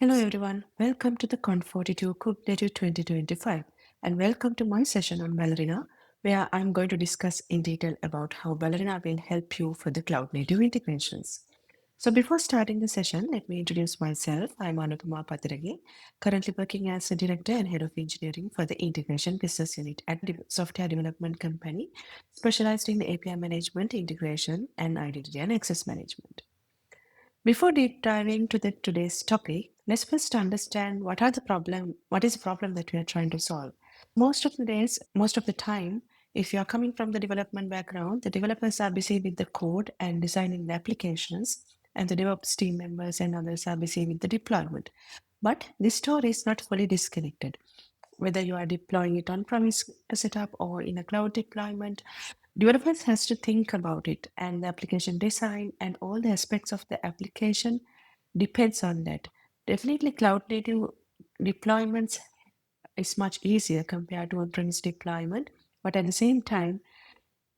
Hello everyone, welcome to the Confortitude Cook Native 2025 and welcome to my session on Ballerina where I'm going to discuss in detail about how Ballerina will help you for the cloud native integrations. So before starting the session, let me introduce myself. I'm Anupama Patiragi, currently working as a director and head of engineering for the integration business unit at a software development company specialized in API management, integration, and identity and access management. Before deep diving to the today's topic, let's first understand what is the problem that we are trying to solve. Most of the time, if you are coming from the development background, the developers are busy with the code and designing the applications, and the DevOps team members and others are busy with the deployment. But this story is not fully disconnected. Whether you are deploying it on-premise setup or in a cloud deployment, developers has to think about it and the application design and all the aspects of the application depends on that. Definitely cloud native deployments is much easier compared to on-premise deployment, but at the same time,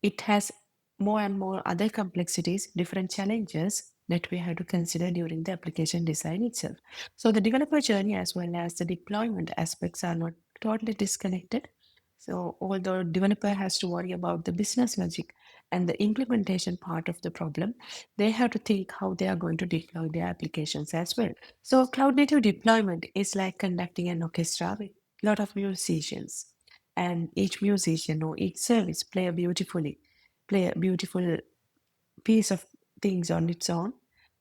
it has more and more other complexities, different challenges that we have to consider during the application design itself. So the developer journey as well as the deployment aspects are not totally disconnected. So although developer has to worry about the business logic and the implementation part of the problem, they have to think how they are going to deploy their applications as well. So cloud native deployment is like conducting an orchestra with a lot of musicians, and each musician or each service play a beautiful piece of things on its own.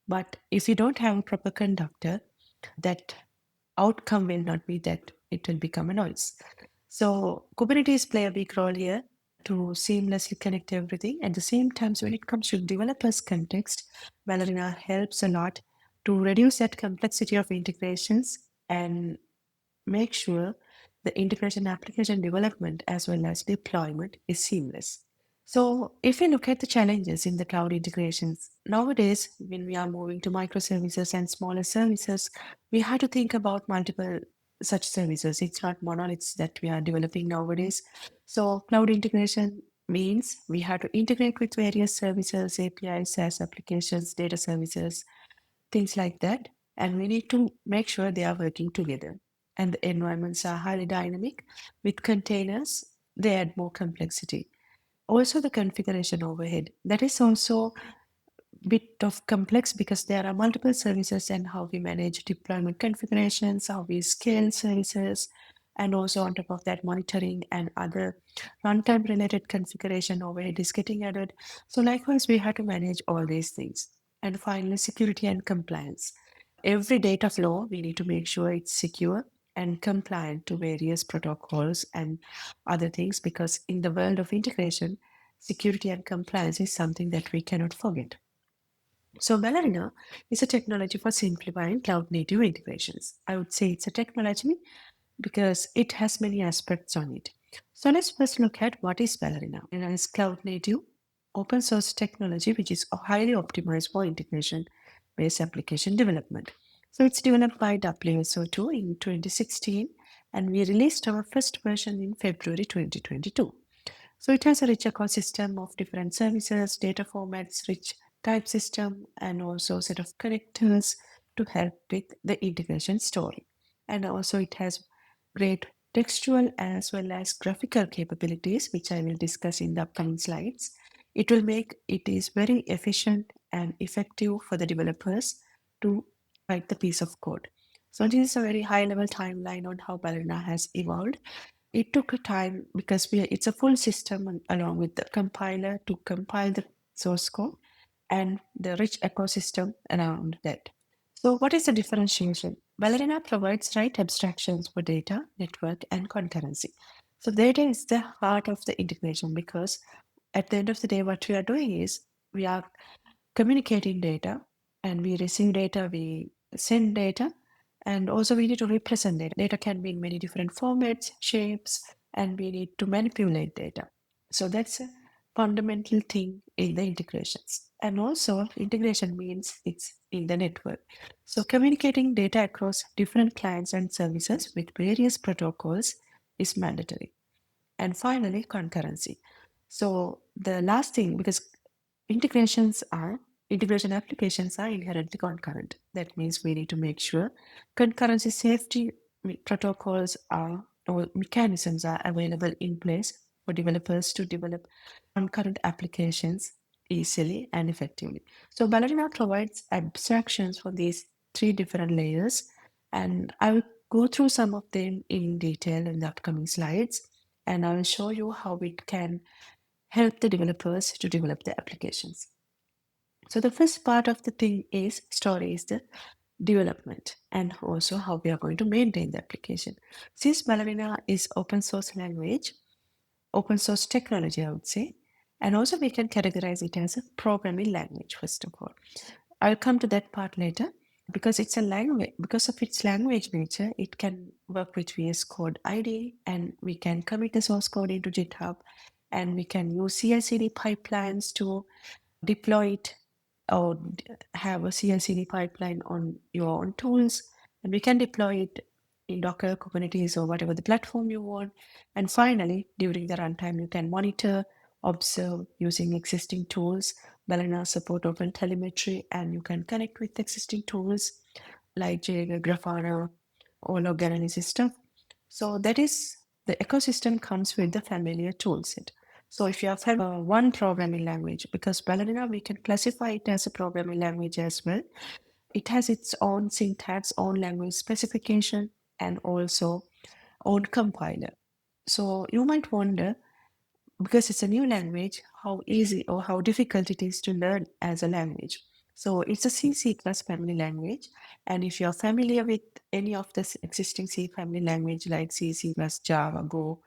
But if you don't have a proper conductor, that outcome will not be that it will become a noise. So Kubernetes play a big role here to seamlessly connect everything. At the same time, so when it comes to developers context, Ballerina helps a lot to reduce that complexity of integrations and make sure the integration application development as well as deployment is seamless. So if we look at the challenges in the cloud integrations, nowadays, when we are moving to microservices and smaller services, we have to think about multiple such services. It's not monoliths that we are developing nowadays. So cloud integration means we have to integrate with various services, APIs, SaaS applications, data services, things like that. And we need to make sure they are working together. And the environments are highly dynamic. With containers, they add more complexity. Also, the configuration overhead. That is also a bit of complex because there are multiple services and how we manage deployment configurations, how we scale services, and also on top of that, monitoring and other runtime related configuration overhead is getting added. So likewise, we have to manage all these things. And finally, security and compliance. Every data flow, we need to make sure it's secure and compliant to various protocols and other things because in the world of integration, security and compliance is something that we cannot forget. So Ballerina is a technology for simplifying cloud native integrations. I would say it's a technology because it has many aspects on it. So let's first look at what is Ballerina. Ballerina is cloud native open source technology which is highly optimized for integration based application development. So it's developed by WSO2 in 2016 and we released our first version in February 2022. So it has a rich ecosystem of different services, data formats, rich type system, and also set of connectors to help with the integration story. And also it has great textual as well as graphical capabilities, which I will discuss in the upcoming slides. It will make it is very efficient and effective for the developers to write the piece of code. So this is a very high level timeline on how Ballerina has evolved. It took a time because it's a full system along with the compiler to compile the source code and the rich ecosystem around that. So what is the differentiation? Ballerina provides right abstractions for data, network, and concurrency. So data is the heart of the integration because at the end of the day, what we are doing is we are communicating data and we receive data, we send data, and also we need to represent data. Data can be in many different formats, shapes, and we need to manipulate data. So that's a fundamental thing in the integrations. And also integration means it's in the network. So communicating data across different clients and services with various protocols is mandatory. And finally, concurrency. So the last thing, because integrations are integration applications are inherently concurrent. That means we need to make sure concurrency safety protocols are or mechanisms are available in place for developers to develop concurrent applications easily and effectively. So Ballerina provides abstractions for these three different layers, and I will go through some of them in detail in the upcoming slides, and I will show you how it can help the developers to develop the applications. So the first part of the thing is story is the development and also how we are going to maintain the application. Since Ballerina is open source language, open source technology, I would say, and also we can categorize it as a programming language, first of all. I'll come to that part later. Because it's a language, because of its language nature, it can work with VS Code IDE, and we can commit the source code into GitHub, and we can use CI/CD pipelines to deploy it or have a CI/CD pipeline on your own tools, and we can deploy it in Docker, Kubernetes, or whatever the platform you want. And finally, during the runtime, you can monitor, observe using existing tools. Ballerina support open telemetry, and you can connect with existing tools like Jaeger, Grafana, or log analysis stuff. So that is the ecosystem comes with the familiar toolset. So if you have one programming language, because Ballerina, we can classify it as a programming language as well. It has its own syntax, own language specification, and also own compiler. So you might wonder, because it's a new language, how easy or how difficult it is to learn as a language. So it's a C plus family language. And if you're familiar with any of the existing C family language like C plus, Java, Go,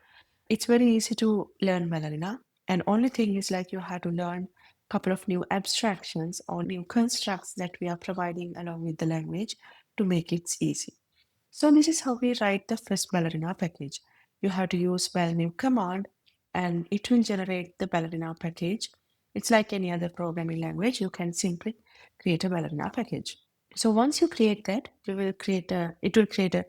it's very easy to learn Ballerina. And only thing is like you have to learn a couple of new abstractions or new constructs that we are providing along with the language to make it easy. So this is how we write the first Ballerina package. You have to use new command and it will generate the Ballerina package. It's like any other programming language. You can simply create a Ballerina package. So once you create that, it will create a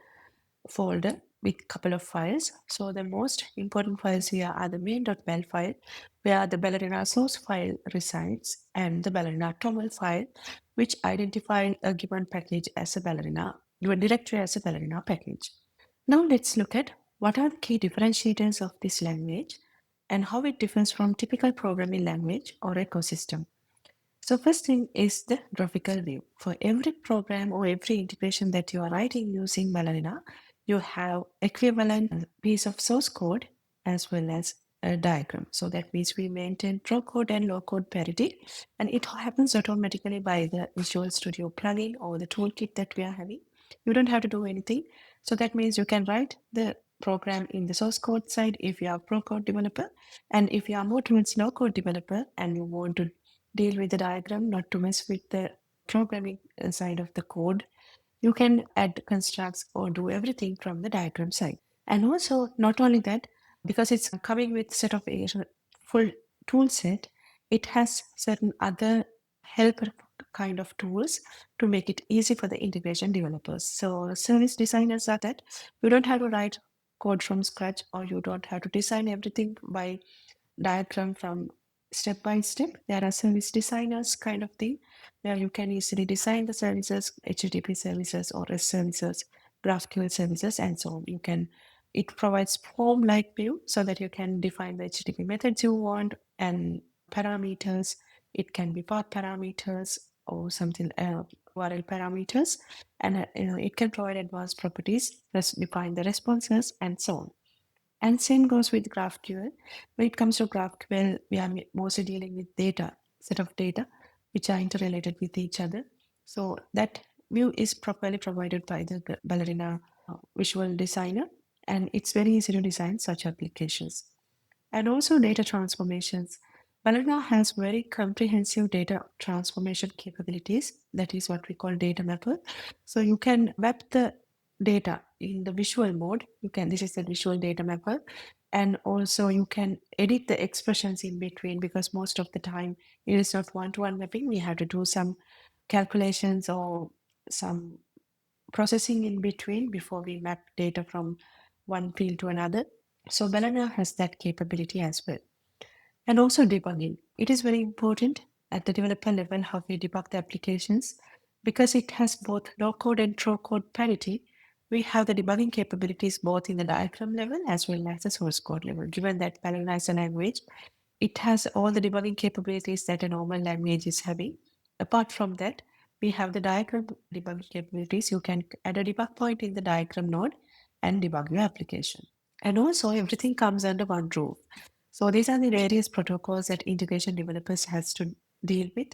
folder with a couple of files. So the most important files here are the main.bal file, where the Ballerina source file resides, and the Ballerina toml file, which identify a given package as a Ballerina, your directory as a Ballerina package. Now let's look at what are the key differentiators of this language and how it differs from typical programming language or ecosystem. So first thing is the graphical view. For every program or every integration that you are writing using Ballerina, you have equivalent piece of source code as well as a diagram. So that means we maintain raw code and low code parity, and it happens automatically by the Visual Studio plugin or the toolkit that we are having. You don't have to do anything. So that means you can write the program in the source code side if you are pro code developer, and if you are more towards no code developer and you want to deal with the diagram, not to mess with the programming side of the code, you can add constructs or do everything from the diagram side. And also, not only that, because it's coming with set of a full tool set, it has certain other helper kind of tools to make it easy for the integration developers. So service designers are that you don't have to write code from scratch, or you don't have to design everything by diagram from step by step. There are service designers kind of thing where you can easily design the services, HTTP services or REST services, GraphQL services, and so on. It provides form-like view so that you can define the HTTP methods you want and parameters. It can be path parameters or something URL parameters, and it can provide advanced properties, define the responses, and so on. And same goes with GraphQL. When it comes to GraphQL, we are mostly dealing with data, set of data, which are interrelated with each other. So that view is properly provided by the Ballerina visual designer, and it's very easy to design such applications. And also data transformations. Ballerina has very comprehensive data transformation capabilities. That is what we call data mapper. So you can map the data in the visual mode. This is the visual data mapper. And also you can edit the expressions in between, because most of the time it is not one-to-one mapping. We have to do some calculations or some processing in between before we map data from one field to another. So Ballerina has that capability as well. And also debugging. It is very important at the developer level how we debug the applications. Because it has both low code and low code parity, we have the debugging capabilities both in the diagram level as well as the source code level. Given that Ballerina is a language, it has all the debugging capabilities that a normal language is having. Apart from that, we have the diagram debugging capabilities. You can add a debug point in the diagram node and debug your application. And also everything comes under one roof. So these are the various protocols that integration developers has to deal with.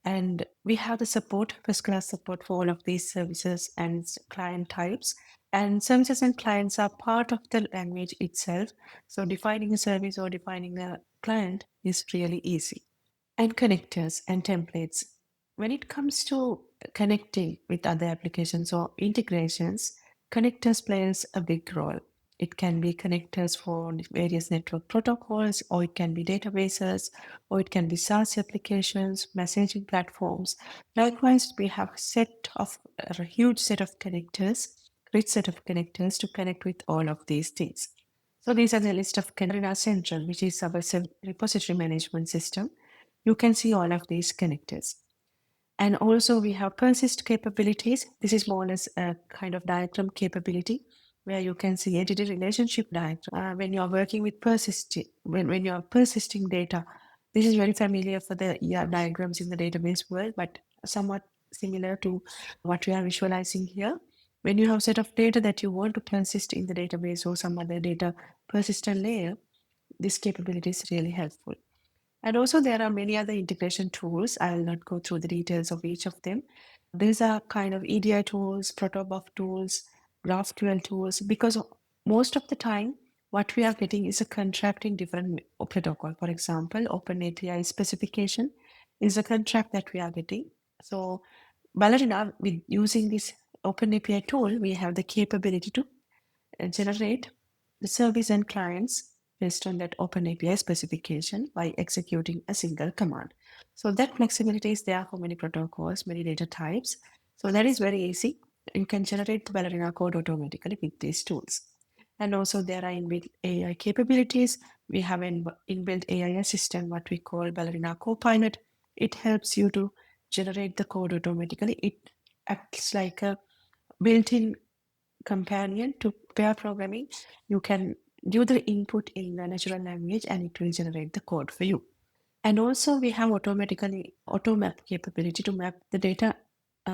And we have the support, first class support for all of these services and client types. And services and clients are part of the language itself. So defining a service or defining a client is really easy. And connectors and templates. When it comes to connecting with other applications or integrations, connectors plays a big role. It can be connectors for various network protocols, or it can be databases, or it can be SaaS applications, messaging platforms. Likewise, we have a huge set of connectors, rich set of connectors to connect with all of these things. So these are the list of Canada Central, which is our repository management system. You can see all of these connectors. And also we have persist capabilities. This is more or less a kind of diagram capability where you can see entity relationship diagram. When you're working with when you're persisting data, this is very familiar for the diagrams in the database world, but somewhat similar to what we are visualizing here. When you have a set of data that you want to persist in the database or some other data persistent layer, this capability is really helpful. And also there are many other integration tools. I will not go through the details of each of them. These are kind of EDI tools, protobuf tools, GraphQL tools, because most of the time what we are getting is a contract in different protocol. For example, OpenAPI specification is a contract that we are getting. So Ballerina, with using this OpenAPI tool, we have the capability to generate the service and clients based on that OpenAPI specification by executing a single command. So that flexibility is there for many protocols, many data types. So that is very easy. You can generate the Ballerina code automatically with these tools. And also there are inbuilt AI capabilities. We have an inbuilt AI assistant, what we call Ballerina Copilot. It helps you to generate the code automatically. It acts like a built-in companion to pair programming. You can do the input in the natural language and it will generate the code for you. And also we have automatically auto map capability to map the data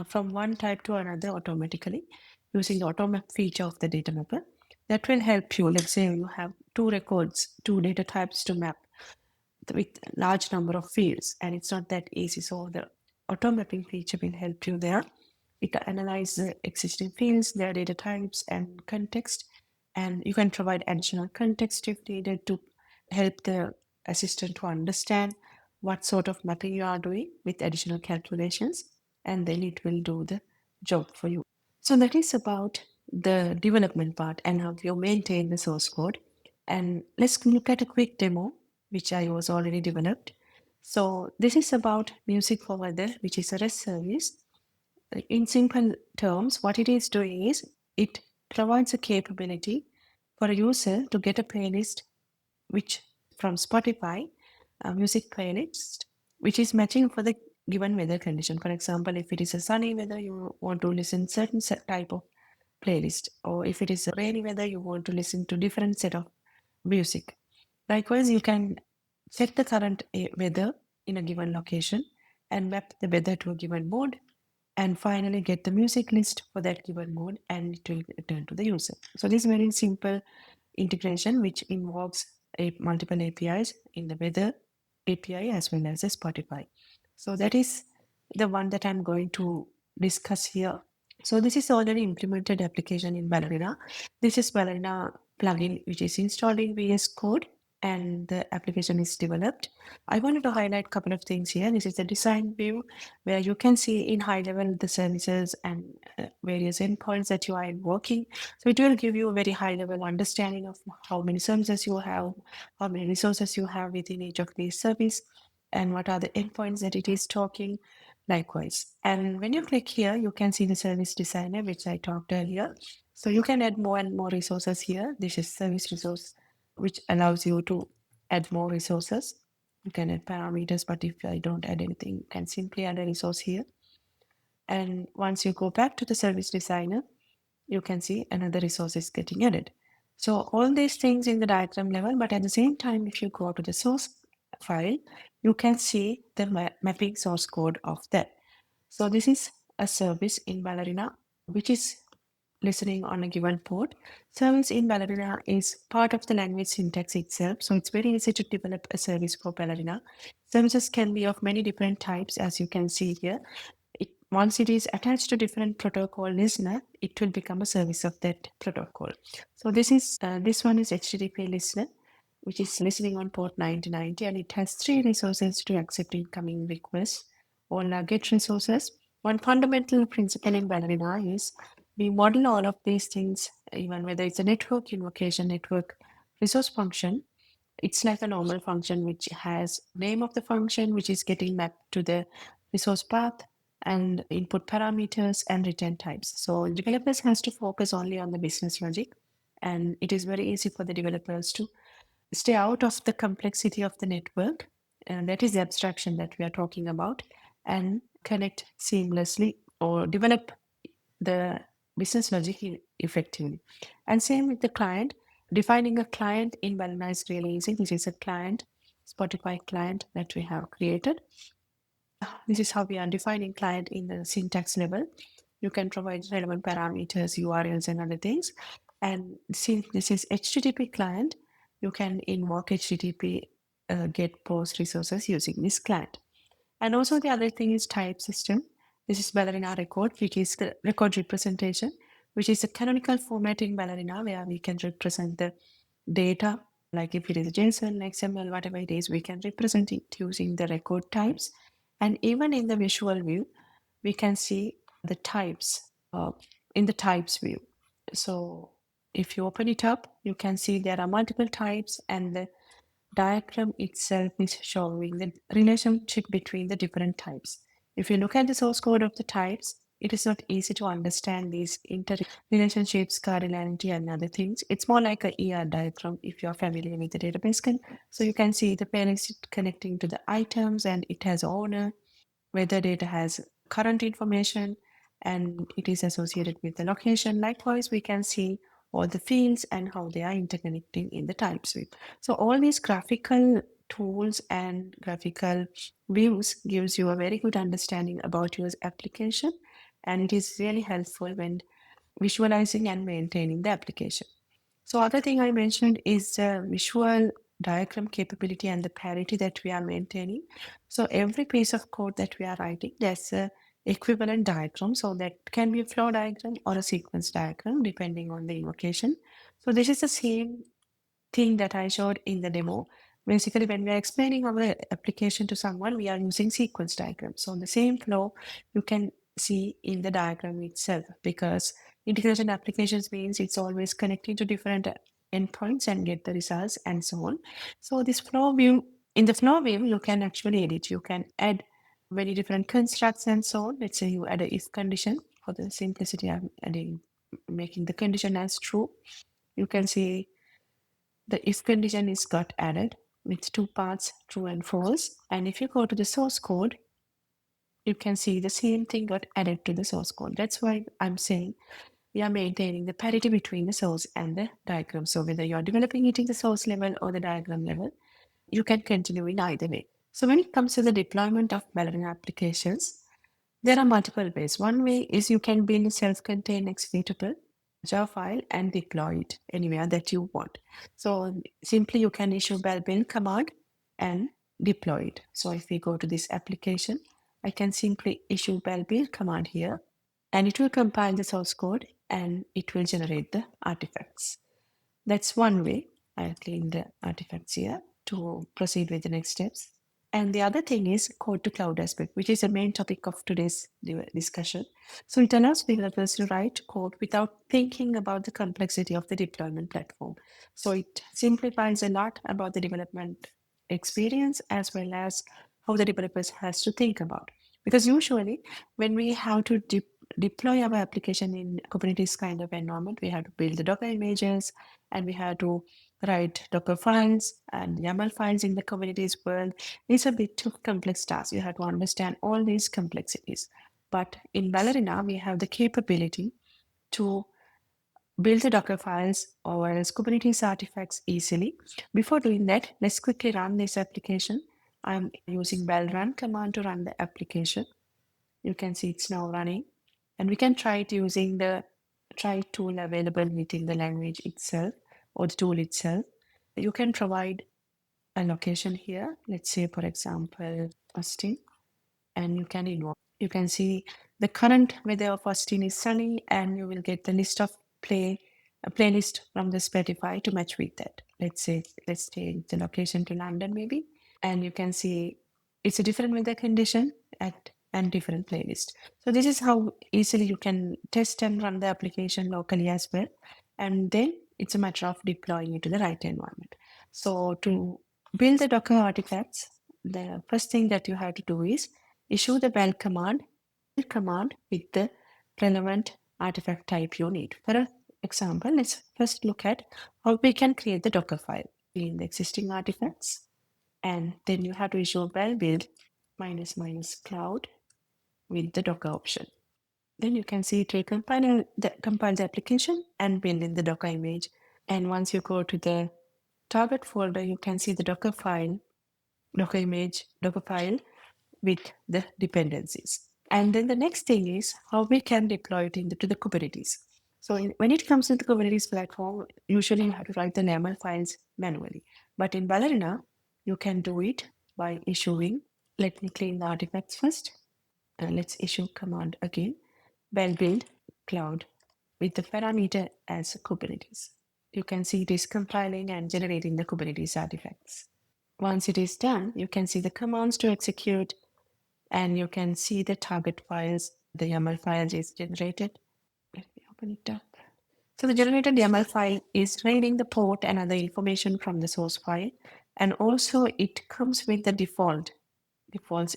from one type to another automatically using the auto map feature of the data mapper. That will help you. Let's say you have two records, two data types to map with large number of fields, and it's not that easy. So the auto mapping feature will help you there. It analyzes the existing fields, their data types and context, and you can provide additional context if needed to help the assistant to understand what sort of mapping you are doing with additional calculations, and then it will do the job for you. So that is about the development part and how you maintain the source code. And let's look at a quick demo, which I was already developed. So this is about Music for Weather, which is a REST service. In simple terms, what it is doing is it provides a capability for a user to get a playlist which from Spotify, a music playlist, which is matching for the given weather condition. For example, if it is a sunny weather, you want to listen certain type of playlist, or if it is a rainy weather, you want to listen to different set of music. Likewise, you can set the current weather in a given location and map the weather to a given mode, and finally get the music list for that given mode, and it will return to the user. So this is very simple integration which involves multiple APIs in the weather API as well as the Spotify. So that is the one that I'm going to discuss here. So this is already implemented application in Ballerina. This is Ballerina plugin which is installed in VS Code and the application is developed. I wanted to highlight a couple of things here. This is the design view where you can see in high level the services and various endpoints that you are working. So it will give you a very high level understanding of how many services you have, how many resources you have within each of these service, and what are the endpoints that it is talking. Likewise. And when you click here, you can see the service designer, which I talked earlier. So you can add more and more resources here. This is service resource, which allows you to add more resources. You can add parameters, but if I don't add anything, you can simply add a resource here. And once you go back to the service designer, you can see another resource is getting added. So all these things in the diagram level, but at the same time, if you go to the source file, you can see the mapping source code of that. So this is a service in Ballerina, which is listening on a given port. Service in Ballerina is part of the language syntax itself. So it's very easy to develop a service for Ballerina. Services can be of many different types, as you can see here. Once it is attached to different protocol listener, it will become a service of that protocol. So this one is HTTP listener, which is listening on port 9090, and it has three resources to accept incoming requests. All are GET resources. One fundamental principle in Ballerina is we model all of these things, even whether it's a network invocation, network resource function. It's like a normal function which has name of the function, which is getting mapped to the resource path and input parameters and return types. So developers has to focus only on the business logic, and it is very easy for the developers to stay out of the complexity of the network. And that is the abstraction that we are talking about, and connect seamlessly or develop the business logic effectively. And same with the client. Defining a client in Ballerina is really easy. This is a client, Spotify client that we have created. This is how we are defining client in the syntax level. You can provide relevant parameters, URLs, and other things. And since this is HTTP client, you can invoke HTTP get post resources using this client. And also the other thing is type system. This is Ballerina record, which is the record representation, which is a canonical format in Ballerina where we can represent the data, like if it is JSON, XML, whatever it is, we can represent it using the record types. And even in the visual view, we can see the types in the types view. So if you open it up, you can see there are multiple types, and the diagram itself is showing the relationship between the different types. If you look at the source code of the types, it is not easy to understand these interrelationships, cardinality, and other things. It's more like a ER diagram if you're familiar with the database. So you can see the parents connecting to the items, and it has owner, where the data has current information, and it is associated with the location. Likewise, we can see all the fields and how they are interconnecting in the type suite. So all these graphical tools and graphical views gives you a very good understanding about your application, and it is really helpful when visualizing and maintaining the application. So other thing I mentioned is the visual diagram capability and the parity that we are maintaining. So every piece of code that we are writing, there's a equivalent diagram. So that can be a flow diagram or a sequence diagram, depending on the invocation. So this is the same thing that I showed in the demo. Basically, when we are explaining our application to someone, we are using sequence diagram. So the same flow you can see in the diagram itself, because integration applications means it's always connecting to different endpoints and get the results and so on. So this flow view, in the flow view, you can actually edit. You can add many different constructs and so on. Let's say you add a if condition. For the simplicity, I'm adding, making the condition as true. You can see the if condition is got added with two parts, true and false. And if you go to the source code, you can see the same thing got added to the source code. That's why I'm saying we are maintaining the parity between the source and the diagram. So whether you're developing it in the source level or the diagram level, you can continue in either way. So when it comes to the deployment of Ballerina applications, there are multiple ways. One way is you can build a self-contained executable Java file and deploy it anywhere that you want. So simply you can issue build command and deploy it. So if we go to this application, I can simply issue build command here, and it will compile the source code and it will generate the artifacts. That's one way. I'll clean the artifacts here to proceed with the next steps. And the other thing is code to cloud aspect, which is the main topic of today's discussion. So it allows developers to write code without thinking about the complexity of the deployment platform. So it simplifies a lot about the development experience, as well as how the developers has to think about. Because usually when we have to deploy our application in Kubernetes kind of environment, we have to build the Docker images and we have to write Docker files and YAML files in the Kubernetes world. It's a bit of complex task. You have to understand all these complexities. But in Ballerina, we have the capability to build the Docker files or else Kubernetes artifacts easily. Before doing that, let's quickly run this application. I'm using bell run command to run the application. You can see it's now running. And we can try it using the try tool available within the language itself or the tool itself. You can provide a location here. Let's say, for example, Austin, and you can invoke. You can see the current weather of Austin is sunny, and you will get the list of a playlist from the Spotify to match with that. Let's change the location to London maybe, and you can see it's a different weather condition at and different playlist. So this is how easily you can test and run the application locally as well. And then it's a matter of deploying it to the right environment. So to build the Docker artifacts, the first thing that you have to do is issue the bell command with the relevant artifact type you need. For example, let's first look at how we can create the Docker file in the existing artifacts. And then you have to issue bell build -- cloud with the Docker option. Then you can see it will compile the application and build in the Docker image. And once you go to the target folder, you can see the Docker file, Docker image, Docker file with the dependencies. And then the next thing is how we can deploy it to the Kubernetes. So when it comes to the Kubernetes platform, usually you have to write the YAML files manually. But in Ballerina, you can do it by issuing. Let me clean the artifacts first. Let's issue command again. Bell build cloud with the parameter as Kubernetes. You can see it is compiling and generating the Kubernetes artifacts. Once it is done, you can see the commands to execute and you can see the target files. The YAML file is generated. Let me open it up. So the generated YAML file is reading the port and other information from the source file. And also it comes with the defaults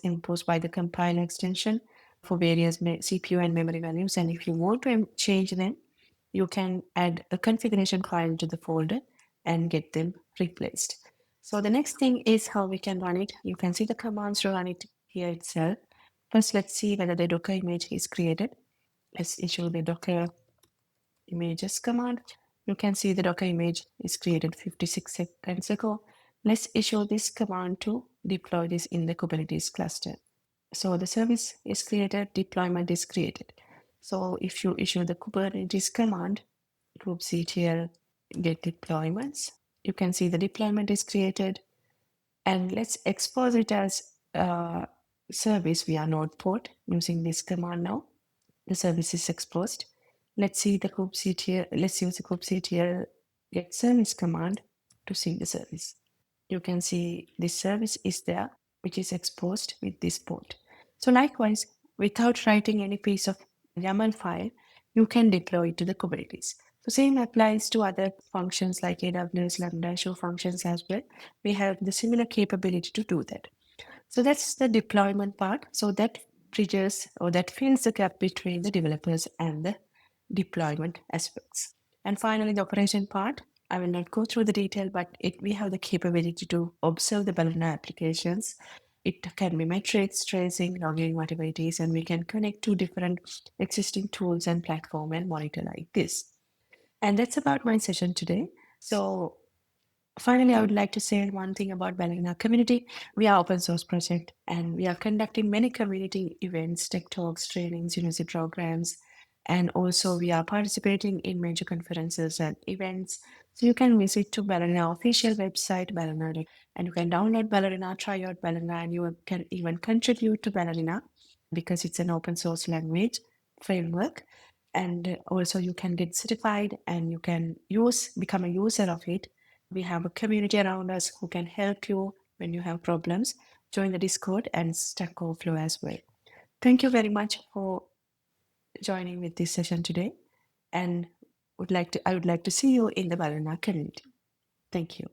imposed by the compiler extension for various CPU and memory values. And if you want to change them, you can add a configuration file to the folder and get them replaced. So the next thing is how we can run it. You can see the commands to run it here itself. First, let's see whether the Docker image is created. Let's issue the Docker images command. You can see the Docker image is created 56 seconds ago. Let's issue this command to deploy this in the Kubernetes cluster. So the service is created, deployment is created. So if you issue the Kubernetes command, kubectl get deployments, you can see the deployment is created. And let's expose it as a service via node port using this command now. The service is exposed. Let's see the kubectl. Let's use the kubectl get service command to see the service. You can see this service is there, which is exposed with this port. So likewise, without writing any piece of YAML file, you can deploy it to the Kubernetes. The same applies to other functions like AWS Lambda show functions as well. We have the similar capability to do that. So that's the deployment part. So that bridges or that fills the gap between the developers and the deployment aspects. And finally, the operation part. I will not go through the detail, but we have the capability to observe the Ballerina applications. It can be metrics, tracing, logging, whatever it is, and we can connect to different existing tools and platform and monitor like this. And that's about my session today. So finally, I would like to say one thing about Ballerina community. We are open source project and we are conducting many community events, tech talks, trainings, university programs, and also we are participating in major conferences and events. So you can visit to Ballerina official website, Ballerina, and you can download Ballerina, try out Ballerina, and you can even contribute to Ballerina because it's an open source language framework. And also you can get certified and you can become a user of it. We have a community around us who can help you when you have problems. Join the Discord and Stack Overflow as well. Thank you very much for joining with this session today, and I would like to see you in the Ballerina community. Thank you.